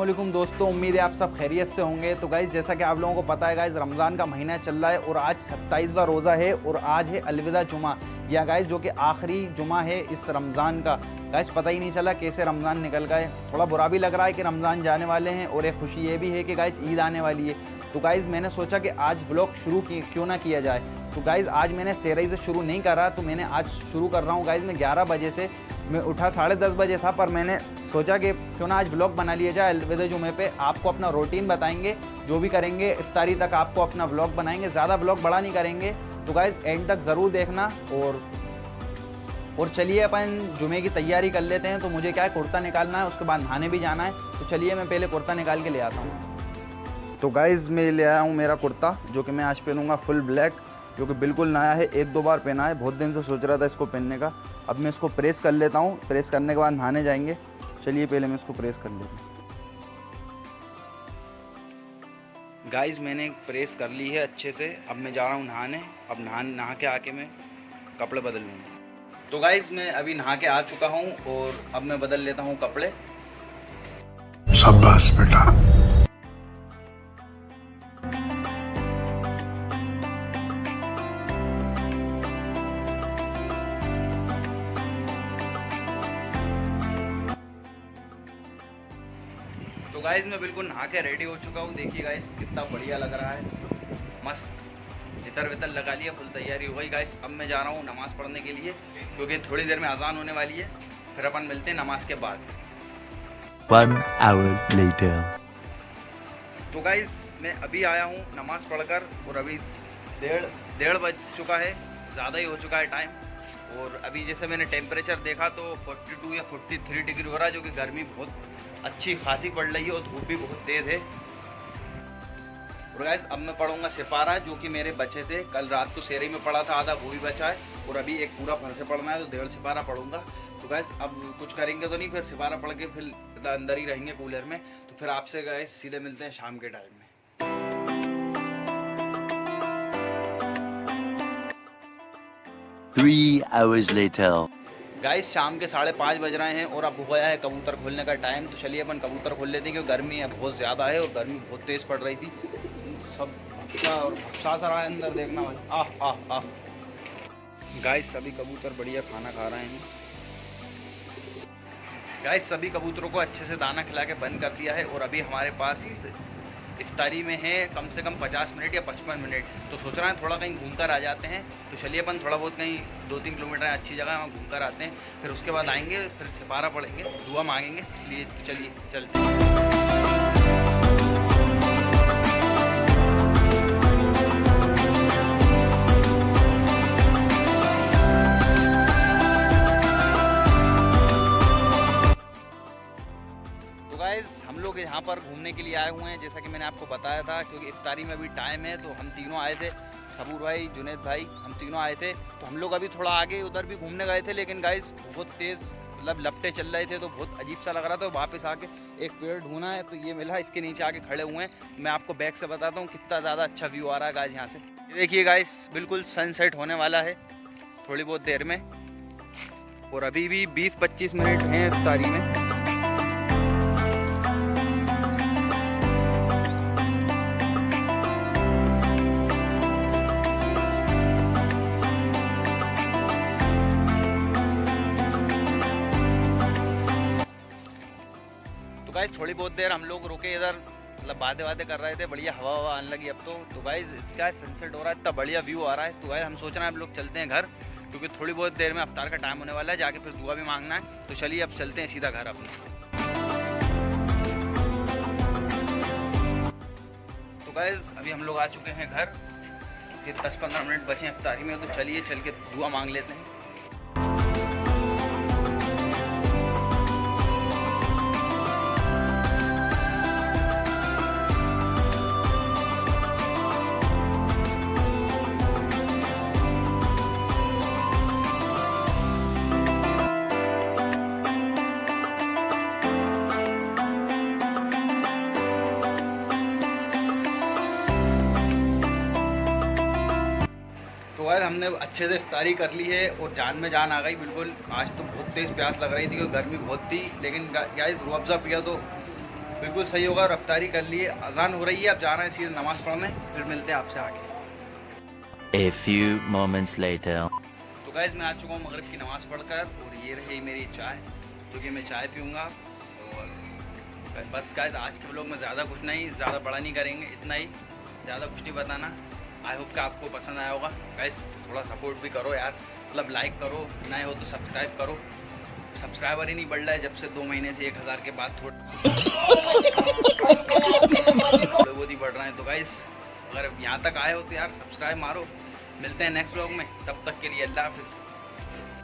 अस्सलामुअलैकुम दोस्तों, उम्मीद है आप सब खैरियत से होंगे। तो गाइज़ जैसा कि आप लोगों को पता है गाइज़, रमज़ान का महीना चल रहा है और आज 27वां रोज़ा है और आज है अलविदा जुमा, या गाइज़ जो कि आखिरी जुमा है इस रमज़ान का। गाइज़ पता ही नहीं चला कैसे रमज़ान निकल गए। थोड़ा बुरा भी लग रहा है कि रमज़ान जाने वाले हैं और एक खुशी ये भी है कि गाइज़ ईद आने वाली है। तो गाइज़ मैंने सोचा कि आज ब्लॉग शुरू क्यों ना किया जाए। तो गाइज़ आज मैंने सेरई से शुरू नहीं करा, तो मैंने आज शुरू कर रहा हूँ गाइज़ मैं 11 बजे से। मैं उठा 10:30 बजे था, पर मैंने सोचा कि क्यों ना आज ब्लॉग बना लिया जाए अलविदा जुमे पे। आपको अपना रूटीन बताएंगे, जो भी करेंगे इफ्तारी तक आपको अपना व्लॉग बनाएंगे। ज़्यादा व्लॉग बड़ा नहीं करेंगे, तो गाइज़ एंड तक ज़रूर देखना। और चलिए अपन जुमे की तैयारी कर लेते हैं। तो मुझे क्या है, कुर्ता निकालना है, उसके बाद नहाने भी जाना है। तो चलिए मैं पहले कुर्ता निकाल के ले आता हूँ। तो गाइज़ मैं ले आया हूँ मेरा कुर्ता, जो कि मैं आज पहनूँगा फुल ब्लैक, जो कि बिल्कुल नया है। 1-2 बार पहना है, बहुत दिन से सोच रहा था इसको पहनने का। अब मैं इसको प्रेस कर लेता हूँ, प्रेस करने के बाद नहाने जाएंगे। चलिए पहले मैं इसको प्रेस कर लेता हूँ। गाइज़ मैंने प्रेस कर ली है अच्छे से। अब मैं जा रहा हूँ नहाने। अब नहा के आके मैं कपड़े बदल लूँगा। तो गाइज़ मैं अभी नहा के आ चुका हूँ और अब मैं बदल लेता हूँ कपड़े। शाबाश बेटा। तो गाइज़ मैं बिल्कुल नहा के रेडी हो चुका हूँ। देखिए गाइज़ कितना बढ़िया लग रहा है, मस्त इतर वितर लगा लिया, फुल तैयारी हो गई गाइज़। अब मैं जा रहा हूँ नमाज़ पढ़ने के लिए, क्योंकि थोड़ी देर में अजान होने वाली है। फिर अपन मिलते हैं नमाज के बाद। 1 hour later. तो गाइज़ मैं अभी आया हूँ नमाज़ पढ़कर, और अभी डेढ़ बज चुका है, ज़्यादा ही हो चुका है टाइम। और अभी जैसे मैंने टेम्परेचर देखा तो 42 या 43 डिग्री हो रहा है, जो कि गर्मी बहुत अच्छी खासी पड़ रही है और धूप भी बहुत तेज़ है। और गाइज़ अब मैं पढ़ूंगा सिपारा, जो कि मेरे बचे थे। कल रात को सेरी में पढ़ा था, आधा वो भी बचा है, और अभी एक पूरा फर से पढ़ना है, तो 1.5 सिपारा पढ़ूंगा। तो गाइज़ अब कुछ करेंगे तो नहीं, फिर सिपारा पढ़ के फिर अंदर ही रहेंगे कूलर में। तो फिर आपसे गाइज़ सीधे मिलते हैं शाम के टाइम में। 3 hours later. गाइस शाम के 5:30 बज रहे हैं और अब हो गया है कबूतर खोलने का टाइम। तो चलिए अपन कबूतर खोल लेते हैं, क्योंकि गर्मी है बहुत ज़्यादा है और गर्मी बहुत तेज़ पड़ रही थी। सब और सा रहा है अंदर, देखना वाला। आह आह आह। गाइस सभी कबूतर बढ़िया खाना खा रहे हैं। गाइस सभी कबूतरों को अच्छे से दाना खिला के बंद कर दिया है, और अभी हमारे पास इफ्तारी में है कम से कम 50 मिनट या 55 मिनट। तो सोच रहे हैं थोड़ा कहीं घूम कर आ जाते हैं। तो चलिए अपन थोड़ा बहुत कहीं 2-3 किलोमीटर अच्छी जगह वहाँ घूम कर आते हैं, फिर उसके बाद आएंगे, फिर सिपारा पढ़ेंगे, दुआ मांगेंगे। इसलिए चलिए चलते हैं। तो गाइज़ हम लोग यहाँ पर घूमने के लिए आए हुए हैं, जैसा कि मैंने आपको बताया था, क्योंकि इफ्तारी में अभी टाइम है। तो हम तीनों आए थे, सबूर भाई, जुनेद भाई, हम तीनों आए थे। तो हम लोग अभी थोड़ा आगे उधर भी घूमने गए थे, लेकिन गाइज़ बहुत तेज़ मतलब लपटे चल रहे थे, तो बहुत अजीब सा लग रहा था। वापस आके एक पेड़ ढूंढा है, तो ये मिला, इसके नीचे आके खड़े हुए हैं। मैं आपको बैक से बताता हूँ कितना ज़्यादा अच्छा व्यू आ रहा है गाइज़ यहाँ से। ये देखिए गाइज़ बिल्कुल सनसेट होने वाला है थोड़ी बहुत देर में, और अभी भी 20-25 मिनट हैं इफ्तारी में। गाइस थोड़ी बहुत देर हम लोग रुके इधर, मतलब बातें कर रहे थे, बढ़िया हवा आने लगी अब तो गाइस इसका सनसेट हो रहा है, इतना बढ़िया व्यू आ रहा है। तो गाइस हम सोच रहे हैं हम लोग चलते हैं घर, क्योंकि थोड़ी बहुत देर में अफ्तार का टाइम होने वाला है, जाके फिर दुआ भी मांगना है। तो चलिए अब चलते हैं सीधा घर अपने। तो गाइस अभी हम लोग आ चुके हैं घर, ये 10-15 मिनट बचे हैं अफ्तारी में। तो चलिए चल के दुआ मांग लेते हैं। तो यार हमने अच्छे से इफ्तारी कर ली है और जान में जान आ गई बिल्कुल। आज तो बहुत तेज़ प्यास लग रही थी, क्योंकि गर्मी बहुत थी, लेकिन गाइस रूह अफ़ज़ा पिया तो बिल्कुल सही होगा। रफ्तारी कर लिए, अजान हो रही है, अब जा रहे हैं सीधे नमाज़ पढ़ने, फिर मिलते हैं आपसे आगे। A few moments later. तो गाइस मैं आ चुका हूँ मगरिब की नमाज़ पढ़कर, और ये रही मेरी चाय, क्योंकि मैं चाय पीऊँगा। और बस गाइस आज के व्लॉग में ज़्यादा कुछ नहीं, ज़्यादा बड़ा नहीं करेंगे, इतना ही, ज़्यादा कुछ नहीं बताना। आई होप कि आपको पसंद आया होगा। गाइस थोड़ा सपोर्ट भी करो यार, मतलब लाइक करो, नए हो तो सब्सक्राइब करो। सब्सक्राइबर ही नहीं बढ़ रहा है जब से 2 महीने से, 1000 के बाद थोड़े बहुत ही बढ़ रहा है। तो गाइस अगर यहाँ तक आए हो तो यार सब्सक्राइब मारो। मिलते हैं नेक्स्ट व्लॉग में, तब तक के लिए अल्लाह हाफिज़।